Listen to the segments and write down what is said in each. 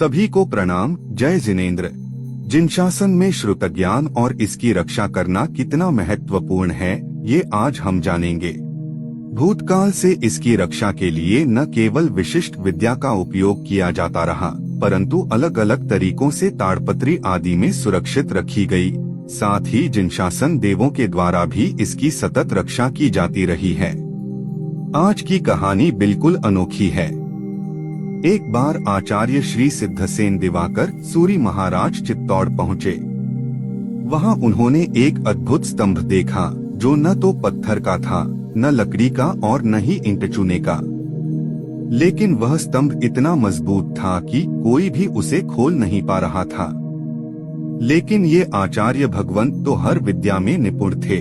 सभी को प्रणाम। जय जिनेंद्र। जिनशासन में श्रुतज्ञान और इसकी रक्षा करना कितना महत्वपूर्ण है, ये आज हम जानेंगे। भूतकाल से इसकी रक्षा के लिए न केवल विशिष्ट विद्या का उपयोग किया जाता रहा, परंतु अलग अलग तरीकों से ताड़पत्री आदि में सुरक्षित रखी गई। साथ ही जिनशासन देवों के द्वारा भी इसकी सतत रक्षा की जाती रही है। आज की कहानी बिल्कुल अनोखी है। एक बार आचार्य श्री सिद्धसेन दिवाकर सूरी महाराज चित्तौड़ पहुँचे। वहाँ उन्होंने एक अद्भुत स्तंभ देखा, जो न तो पत्थर का था, न लकड़ी का और न ही ईंट चूने का। लेकिन वह स्तंभ इतना मजबूत था कि कोई भी उसे खोल नहीं पा रहा था। लेकिन ये आचार्य भगवंत तो हर विद्या में निपुण थे।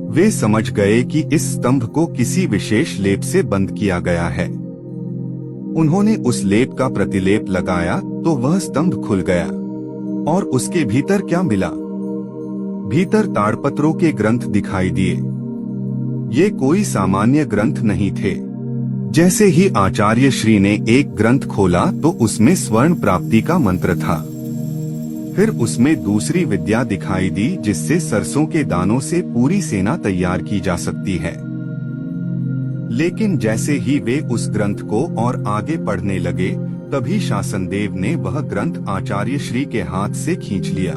वे समझ गए कि इस स्तंभ को किसी विशेष लेप से बंद किया गया है। उन्होंने उस लेप का प्रतिलेप लगाया तो वह स्तंभ खुल गया। और उसके भीतर क्या मिला? भीतर ताड़पत्रों के ग्रंथ दिखाई दिए। ये कोई सामान्य ग्रंथ नहीं थे। जैसे ही आचार्य श्री ने एक ग्रंथ खोला तो उसमें स्वर्ण प्राप्ति का मंत्र था। फिर उसमें दूसरी विद्या दिखाई दी, जिससे सरसों के दानों से पूरी सेना तैयार की जा सकती है। लेकिन जैसे ही वे उस ग्रंथ को और आगे पढ़ने लगे, तभी शासनदेव ने वह ग्रंथ आचार्य श्री के हाथ से खींच लिया।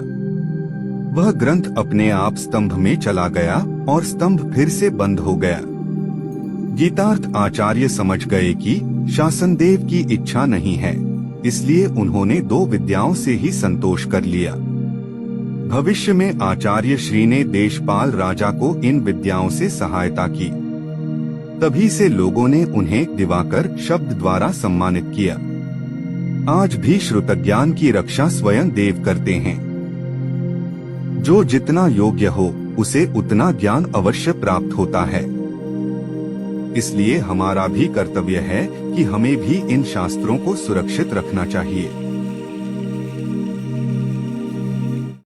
वह ग्रंथ अपने आप स्तंभ में चला गया और स्तंभ फिर से बंद हो गया। गीतार्थ आचार्य समझ गए कि शासनदेव की इच्छा नहीं है, इसलिए उन्होंने दो विद्याओं से ही संतोष कर लिया। भविष्य में आचार्य श्री ने देशपाल राजा को इन विद्याओं से सहायता की। तभी से लोगों ने उन्हें दिवाकर शब्द द्वारा सम्मानित किया। आज भी श्रुतज्ञान की रक्षा स्वयं देव करते हैं। जो जितना योग्य हो, उसे उतना ज्ञान अवश्य प्राप्त होता है। इसलिए हमारा भी कर्तव्य है कि हमें भी इन शास्त्रों को सुरक्षित रखना चाहिए।